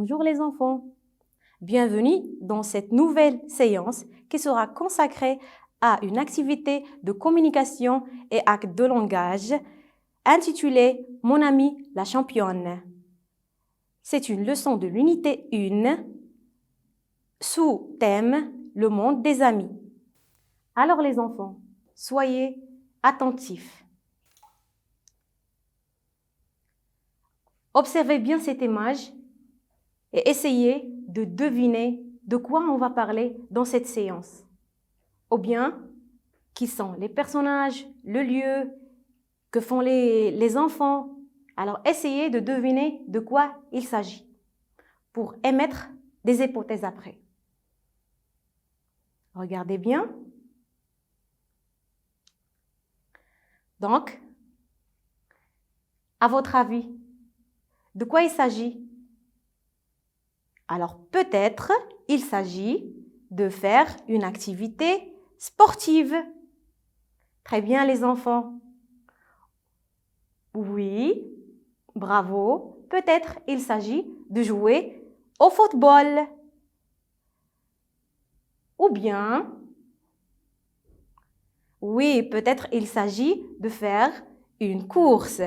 Bonjour les enfants. Bienvenue dans cette nouvelle séance qui sera consacrée à une activité de communication et acte de langage intitulée « Mon amie la championne ». C'est une leçon de l'unité 1 sous thème « Le monde des amis ». Alors les enfants, soyez attentifs. Observez bien cette image et essayez de deviner de quoi on va parler dans cette séance. Ou bien, qui sont les personnages, le lieu, que font les enfants. Alors, essayez de deviner de quoi il s'agit pour émettre des hypothèses après. Regardez bien. Donc, à votre avis, de quoi il s'agit? Alors, peut-être il s'agit de faire une activité sportive. Très bien, les enfants. Oui, bravo. Peut-être il s'agit de jouer au football. Ou bien, oui, peut-être il s'agit de faire une course.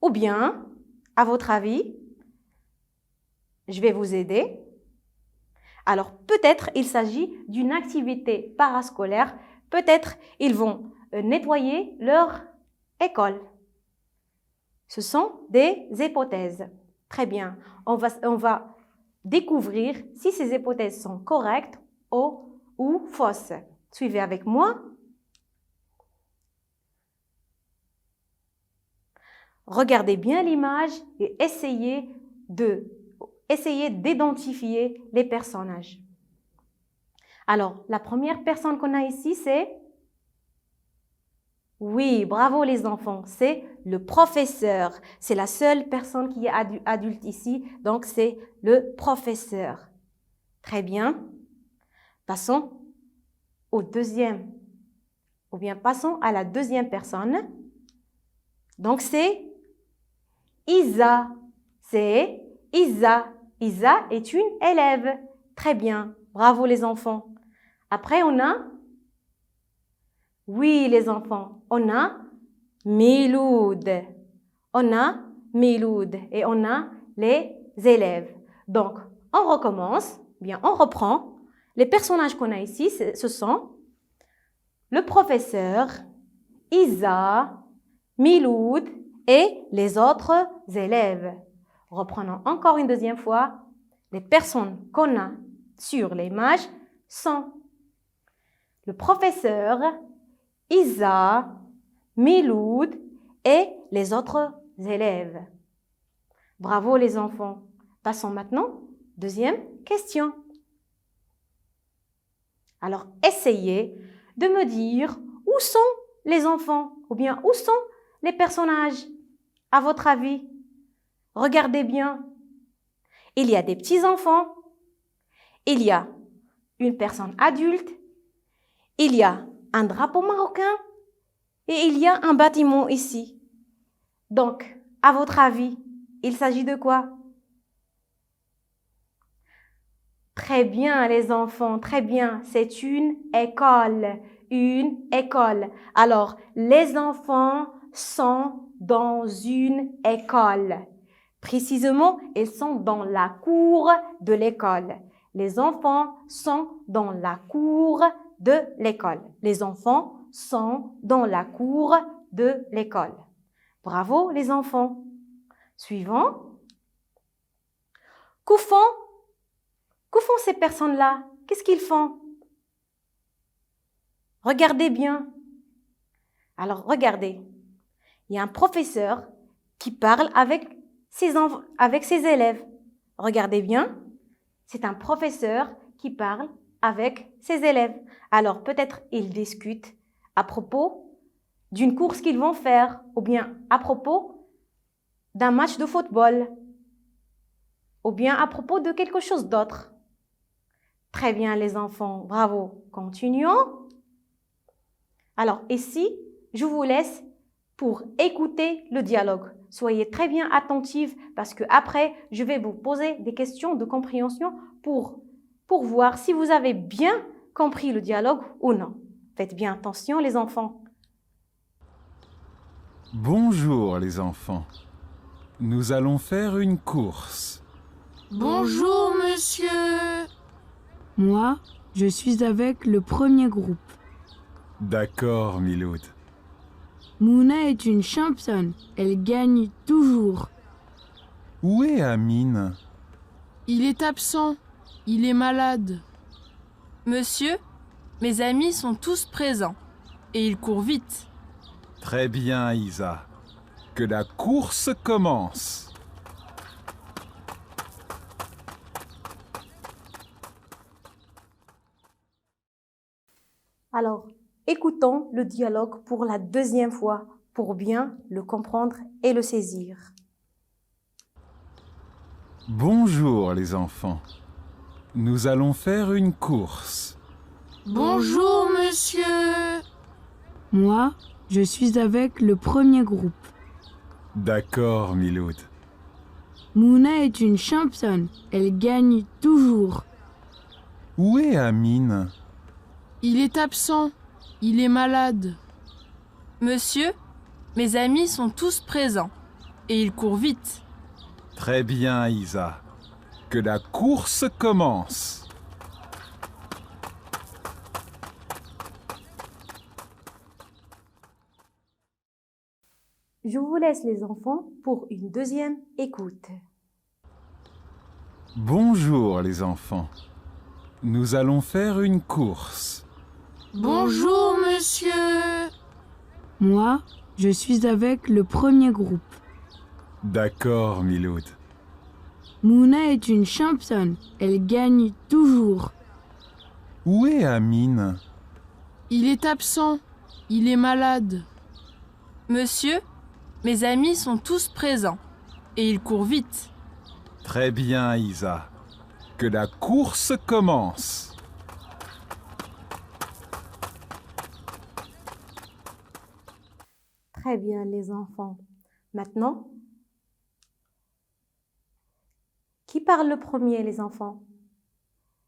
Ou bien, à votre avis, je vais vous aider. Alors, peut-être il s'agit d'une activité parascolaire. Peut-être ils vont nettoyer leur école. Ce sont des hypothèses. Très bien. On va découvrir si ces hypothèses sont correctes ou fausses. Suivez avec moi. Regardez bien l'image et essayez d'identifier les personnages. Alors, la première personne qu'on a ici, c'est... Oui, bravo les enfants, c'est le professeur. C'est la seule personne qui est adulte ici, donc c'est le professeur. Très bien. Passons passons à la deuxième personne. Donc, c'est Isa. C'est Isa. Isa est une élève. Très bien. Bravo les enfants. Après, on a... Oui, les enfants. On a Miloud. On a Miloud et on a les élèves. Donc, on recommence. Bien, on reprend. Les personnages qu'on a ici, ce sont le professeur, Isa, Miloud et les autres élèves. Reprenons encore une deuxième fois. Les personnes qu'on a sur l'image sont le professeur, Isa, Miloud et les autres élèves. Bravo les enfants. Passons maintenant, deuxième question. Alors, essayez de me dire où sont les enfants ou bien où sont les personnages à votre avis. Regardez bien. Il y a des petits-enfants, il y a une personne adulte, il y a un drapeau marocain et il y a un bâtiment ici. Donc, à votre avis, il s'agit de quoi? Très bien, les enfants, très bien. C'est une école. Une école. Alors, les enfants sont dans une école. Précisément, ils sont dans la cour de l'école. Les enfants sont dans la cour de l'école. Les enfants sont dans la cour de l'école. Bravo, les enfants. Suivant. Que font ces personnes-là? Qu'est-ce qu'ils font? Regardez bien. Alors, regardez. Il y a un professeur qui parle avec ses élèves. Regardez bien. C'est un professeur qui parle avec ses élèves. Alors, peut-être ils discutent à propos d'une course qu'ils vont faire ou bien à propos d'un match de football ou bien à propos de quelque chose d'autre. Très bien, les enfants. Bravo. Continuons. Alors, ici, je vous laisse pour écouter le dialogue. soyez très bien attentifs parce que après, je vais vous poser des questions de compréhension pour voir si vous avez bien compris le dialogue ou non. Faites bien attention les enfants. Bonjour les enfants. Nous allons faire une course. Bonjour, monsieur. Moi, je suis avec le premier groupe. D'accord, Miloud. Mouna est une championne. Elle gagne toujours. Où est Amine? Il est absent. Il est malade. Monsieur, mes amis sont tous présents. Et ils courent vite. Très bien, Isa. Que la course commence. Alors, écoutons le dialogue pour la deuxième fois pour bien le comprendre et le saisir. Bonjour les enfants. Nous allons faire une course. Bonjour, monsieur. Moi, je suis avec le premier groupe. D'accord, Miloud. Mouna est une championne. Elle gagne toujours. Où est Amine? Il est absent. Il est malade. Monsieur, mes amis sont tous présents. Et ils courent vite. Très bien, Isa. Que la course commence. Je vous laisse les enfants pour une deuxième écoute. Bonjour les enfants. Nous allons faire une course. Bonjour, monsieur. Moi, je suis avec le premier groupe. D'accord, Miloud. Mouna est une championne. Elle gagne toujours. Où est Amine? Il est absent. Il est malade. Monsieur, mes amis sont tous présents. Et ils courent vite. Très bien, Isa. Que la course commence. Très bien les enfants. Maintenant, qui parle le premier les enfants?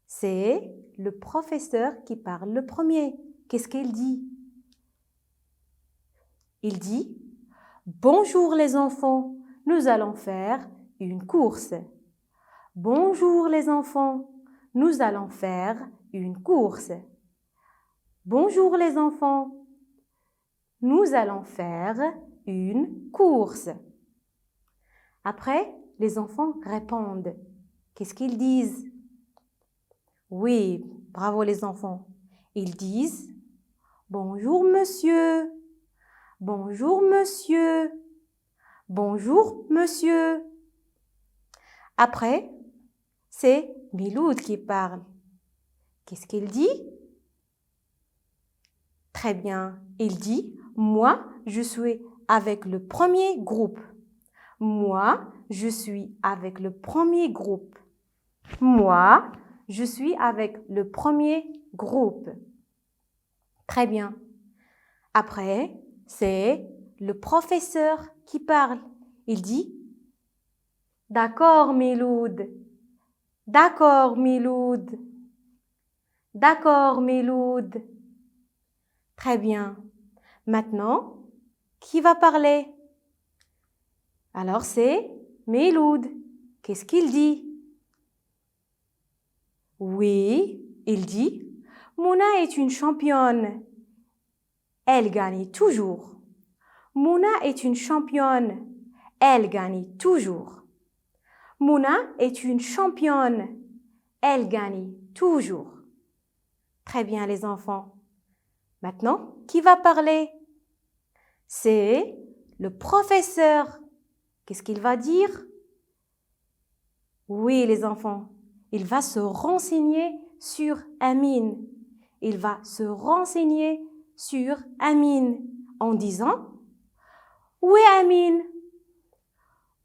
C'est le professeur qui parle le premier. Qu'est-ce qu'il dit? Il dit « Bonjour les enfants, nous allons faire une course. » Bonjour les enfants, nous allons faire une course. Bonjour les enfants, nous allons faire une course. Après, les enfants répondent. Qu'est-ce qu'ils disent? Oui, bravo les enfants. Ils disent « Bonjour monsieur, bonjour monsieur, bonjour monsieur. » Après, c'est Miloud qui parle. Qu'est-ce qu'il dit? Très bien, il dit « Moi, je suis avec le premier groupe. » Moi, je suis avec le premier groupe. Moi, je suis avec le premier groupe. Très bien. Après, c'est le professeur qui parle. Il dit « D'accord, Miloud. D'accord, Miloud. D'accord, Miloud. » Très bien. Maintenant, qui va parler? Alors, c'est Miloud. Qu'est-ce qu'il dit? Oui, il dit « Mouna est une championne. Elle gagne toujours. » Mouna est une championne. Elle gagne toujours. Mouna est une championne. Elle gagne toujours. Très bien les enfants. Maintenant, qui va parler? C'est le professeur. Qu'est-ce qu'il va dire? Oui les enfants, il va se renseigner sur Amine. Il va se renseigner sur Amine en disant « Où est Amine?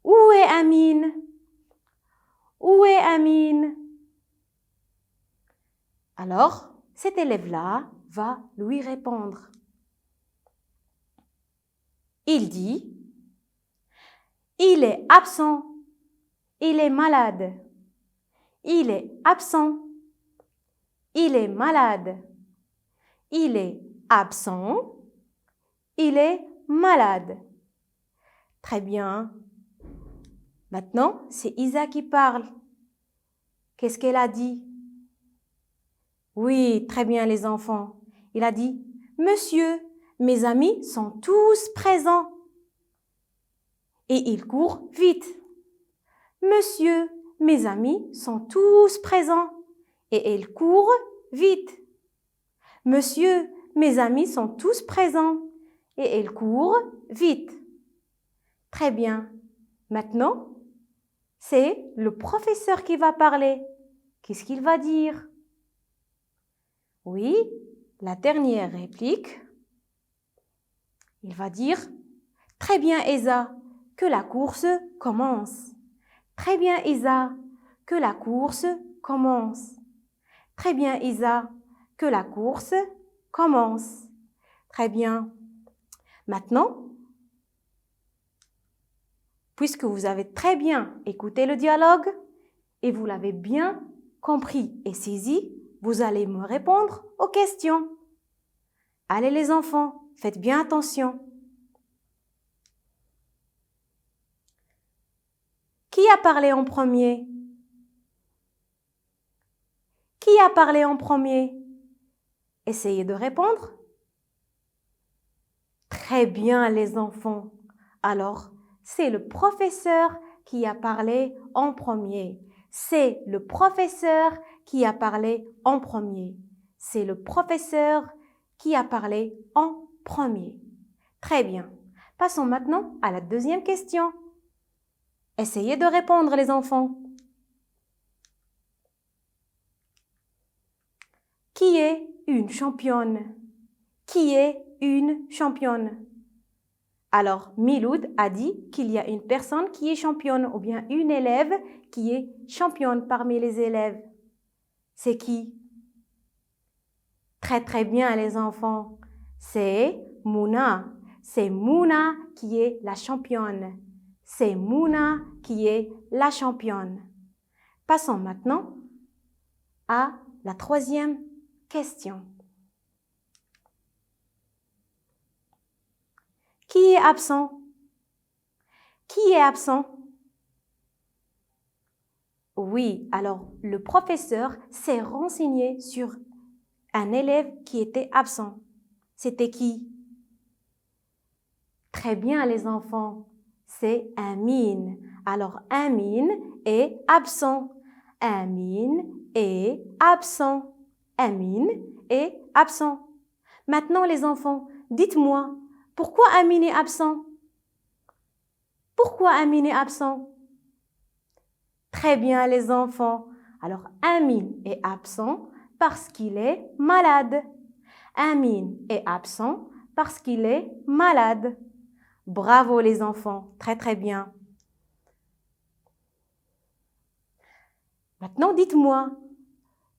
Où est Amine? Où est Amine? » Alors, cet élève-là va lui répondre. Il dit Il est absent. Il est malade. Il est absent. Il est malade. Il est absent. Il est malade. Très bien. Maintenant, c'est Isa qui parle. Qu'est-ce qu'elle a dit? Oui, très bien les enfants. Il a dit, Monsieur, mes amis sont tous présents. Et il court vite. Monsieur, mes amis sont tous présents. Et il court vite. Monsieur, mes amis sont tous présents. Et il court vite. Très bien. Maintenant, c'est le professeur qui va parler. Qu'est-ce qu'il va dire? Oui, la dernière réplique. Il va dire, très bien Isa, que la course commence. Très bien Isa, que la course commence. Très bien Isa, que la course commence. Très bien. Maintenant, puisque vous avez très bien écouté le dialogue et vous l'avez bien compris et saisi, vous allez me répondre aux questions. Allez les enfants, faites bien attention. Qui a parlé en premier? Qui a parlé en premier? Essayez de répondre. Très bien les enfants. Alors, c'est le professeur qui a parlé en premier. C'est le professeur qui a parlé en premier. C'est le professeur qui a parlé en premier. Très bien. Passons maintenant à la deuxième question. Essayez de répondre les enfants. Qui est une championne? Qui est une championne? Alors, Miloud a dit qu'il y a une personne qui est championne ou bien une élève qui est championne parmi les élèves. C'est qui? Très très bien les enfants. C'est Mouna. C'est Mouna qui est la championne. C'est Mouna qui est la championne. Passons maintenant à la troisième question. Qui est absent? Qui est absent? Oui, alors le professeur s'est renseigné sur un élève qui était absent. C'était qui? Très bien les enfants, c'est Amine. Alors Amine est absent. Amine est absent. Amine est absent. Maintenant les enfants, dites-moi, pourquoi Amine est absent? Pourquoi Amine est absent? Très bien les enfants. Alors Amine est absent parce qu'il est malade. Amine est absent parce qu'il est malade. Bravo les enfants, très très bien. Maintenant dites-moi,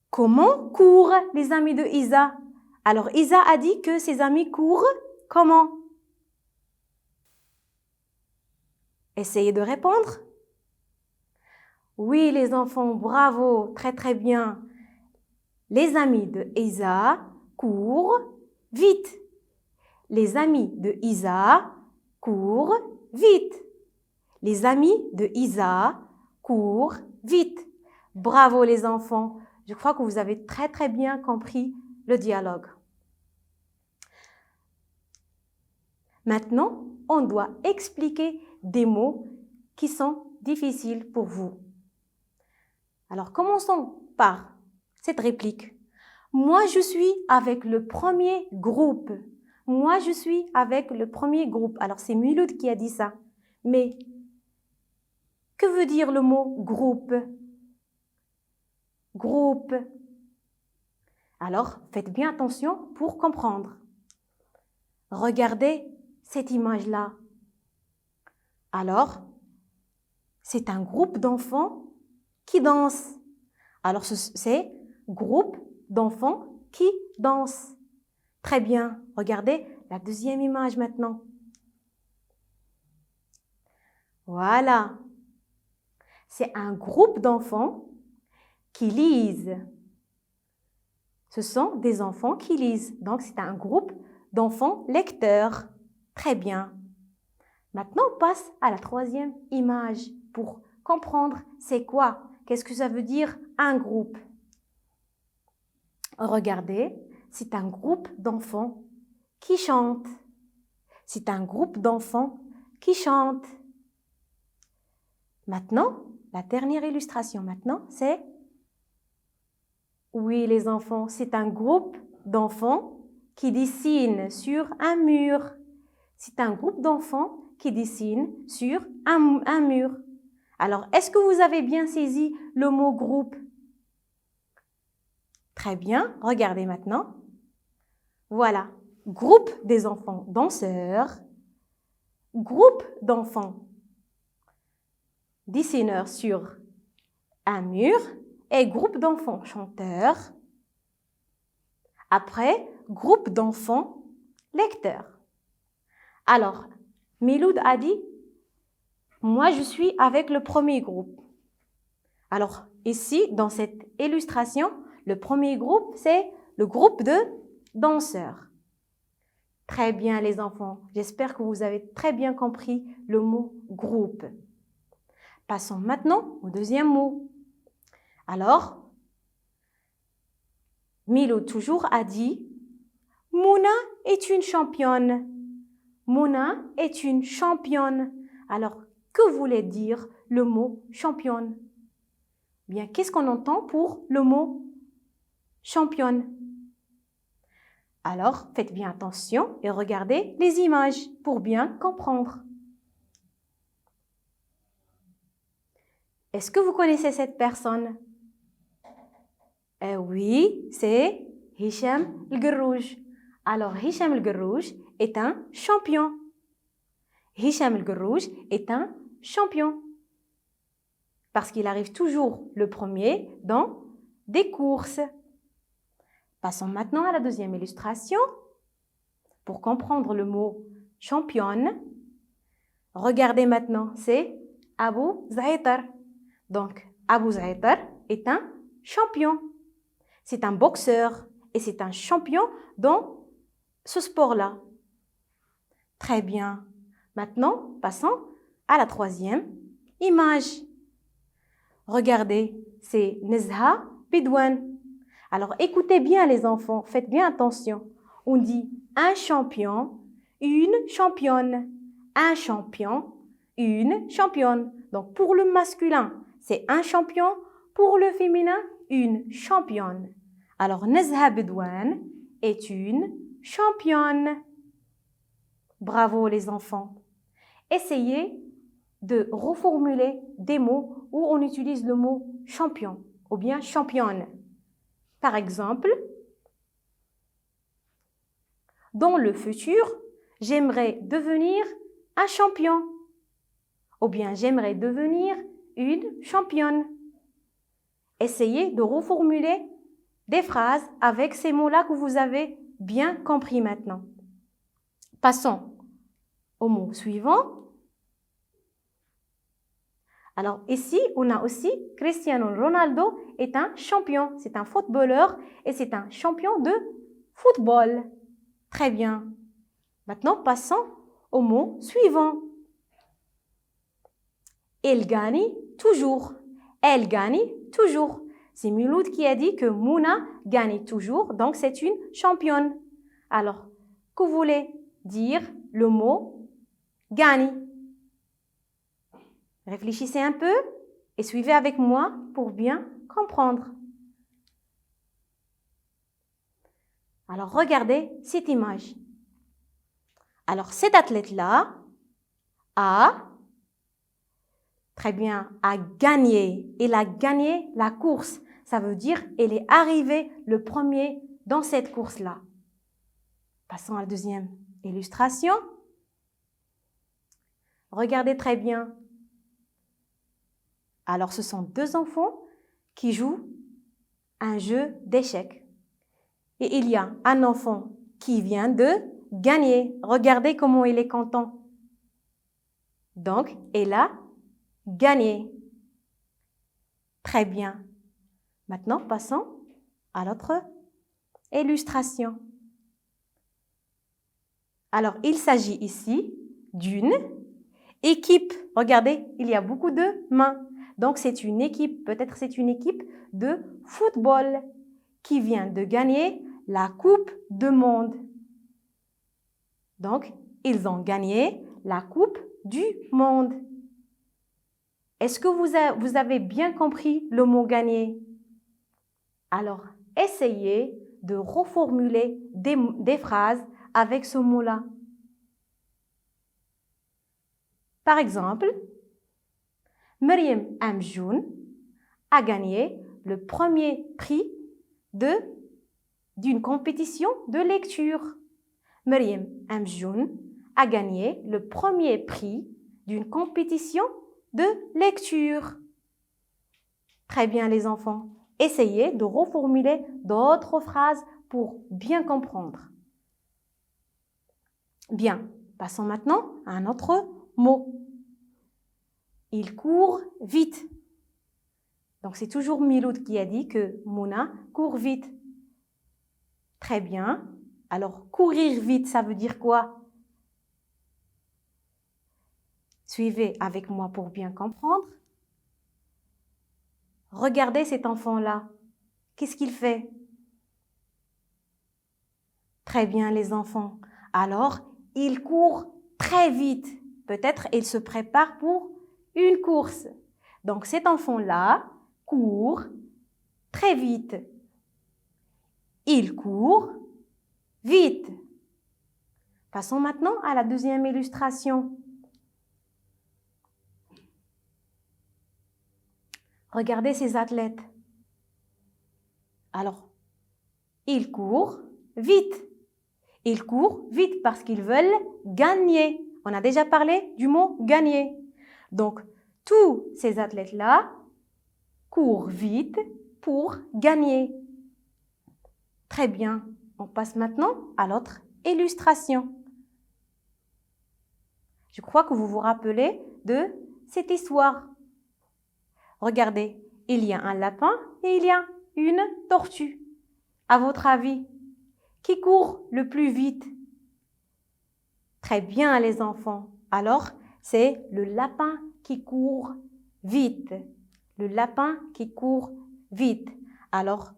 comment courent les amis de Isa? Alors Isa a dit que ses amis courent comment? Essayez de répondre. Oui les enfants, bravo, très très bien. Les amis de Isa courent vite. Les amis de Isa courent vite. Les amis de Isa courent vite. Bravo les enfants. Je crois que vous avez très très bien compris le dialogue. Maintenant, on doit expliquer des mots qui sont difficiles pour vous. Alors, commençons par cette réplique. Moi, je suis avec le premier groupe. Moi, je suis avec le premier groupe. Alors, c'est Miloud qui a dit ça. Mais, que veut dire le mot groupe? Groupe. Alors, faites bien attention pour comprendre. Regardez cette image-là. Alors, c'est un groupe d'enfants qui dansent. Alors, c'est groupe d'enfants qui dansent. Très bien. Regardez la deuxième image maintenant. Voilà. C'est un groupe d'enfants qui lisent. Ce sont des enfants qui lisent. Donc, c'est un groupe d'enfants lecteurs. Très bien. Maintenant, on passe à la troisième image pour comprendre c'est quoi. Qu'est-ce que ça veut dire un groupe? Regardez, c'est un groupe d'enfants qui chantent. C'est un groupe d'enfants qui chantent. Maintenant, la dernière illustration maintenant, c'est... Oui, les enfants, c'est un groupe d'enfants qui dessinent sur un mur. C'est un groupe d'enfants qui dessinent sur un mur. Alors, est-ce que vous avez bien saisi le mot groupe? Très bien, regardez maintenant. Voilà, groupe des enfants danseurs, groupe d'enfants dessineurs sur un mur et groupe d'enfants chanteurs. Après, groupe d'enfants lecteurs. Alors, Miloud a dit, moi je suis avec le premier groupe. Alors, ici, dans cette illustration, le premier groupe, c'est le groupe de danseurs. Très bien les enfants, j'espère que vous avez très bien compris le mot groupe. Passons maintenant au deuxième mot. Alors, Milo toujours a dit, Mouna est une championne. Mouna est une championne. Alors, que voulait dire le mot championne? Bien, qu'est-ce qu'on entend pour le mot championne? Alors, faites bien attention et regardez les images pour bien comprendre. Est-ce que vous connaissez cette personne? Oui, c'est Hicham El-Guerrouj. Alors, Hicham El-Guerrouj est un champion. Hicham El-Guerrouj est un champion. Parce qu'il arrive toujours le premier dans des courses. Passons maintenant à la deuxième illustration. Pour comprendre le mot championne, regardez maintenant, c'est Abou Zaitar. Donc, Abou Zaitar est un champion. C'est un boxeur et c'est un champion dans ce sport-là. Très bien. Maintenant, passons à la troisième image. Regardez, c'est Nezha Bidouane. Alors, écoutez bien les enfants, faites bien attention. On dit un champion, une championne. Un champion, une championne. Donc, pour le masculin, c'est un champion. Pour le féminin, une championne. Alors, Nezha Bidouane est une championne. Bravo les enfants. Essayez de reformuler des mots où on utilise le mot champion ou bien championne. Par exemple, dans le futur, j'aimerais devenir un champion. Ou bien j'aimerais devenir une championne. Essayez de reformuler des phrases avec ces mots-là que vous avez bien compris maintenant. Passons au mot suivant. Alors ici, on a aussi Cristiano Ronaldo est un champion. C'est un footballeur et c'est un champion de football. Très bien. Maintenant, passons au mot suivant. Elle gagne toujours. Elle gagne toujours. C'est Miloud qui a dit que Mouna gagne toujours, donc c'est une championne. Alors, que voulait dire le mot gagne? Réfléchissez un peu et suivez avec moi pour bien comprendre. Alors, regardez cette image. Alors, cet athlète-là a, très bien, a gagné. Il a gagné la course. Ça veut dire qu'il est arrivé le premier dans cette course-là. Passons à la deuxième illustration. Regardez très bien. Alors, ce sont deux enfants qui jouent un jeu d'échecs. Et il y a un enfant qui vient de gagner. Regardez comment il est content. Donc, elle a gagné. Très bien. Maintenant, passons à l'autre illustration. Alors, il s'agit ici d'une équipe. Regardez, il y a beaucoup de mains. Donc, c'est une équipe, peut-être c'est une équipe de football qui vient de gagner la Coupe du Monde. Donc, ils ont gagné la Coupe du Monde. Est-ce que vous avez bien compris le mot gagner? Alors, essayez de reformuler des phrases avec ce mot-là. Par exemple, Maryam Amjoun a gagné le premier prix d'une compétition de lecture. Maryam Amjoun a gagné le premier prix d'une compétition de lecture. Très bien les enfants. Essayez de reformuler d'autres phrases pour bien comprendre. Bien, passons maintenant à un autre mot. Il court vite. Donc c'est toujours Miloud qui a dit que Mouna court vite. Très bien. Alors courir vite, ça veut dire quoi? Suivez avec moi pour bien comprendre. Regardez cet enfant-là. Qu'est-ce qu'il fait? Très bien les enfants. Alors, il court très vite. Peut-être il se prépare pour une course. Donc cet enfant-là court très vite. Il court vite. Passons maintenant à la deuxième illustration. Regardez ces athlètes. Alors, ils courent vite. Ils courent vite parce qu'ils veulent gagner. On a déjà parlé du mot gagner. Donc, tous ces athlètes-là courent vite pour gagner. Très bien. On passe maintenant à l'autre illustration. Je crois que vous vous rappelez de cette histoire. Regardez, il y a un lapin et il y a une tortue. À votre avis, qui court le plus vite? Très bien les enfants. Alors, c'est le lapin qui court vite. Le lapin qui court vite. Alors,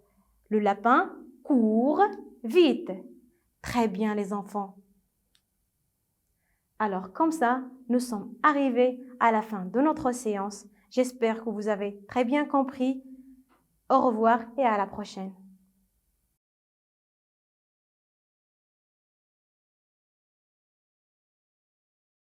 le lapin court vite. Très bien les enfants. Alors, comme ça, nous sommes arrivés à la fin de notre séance. J'espère que vous avez très bien compris. Au revoir et à la prochaine.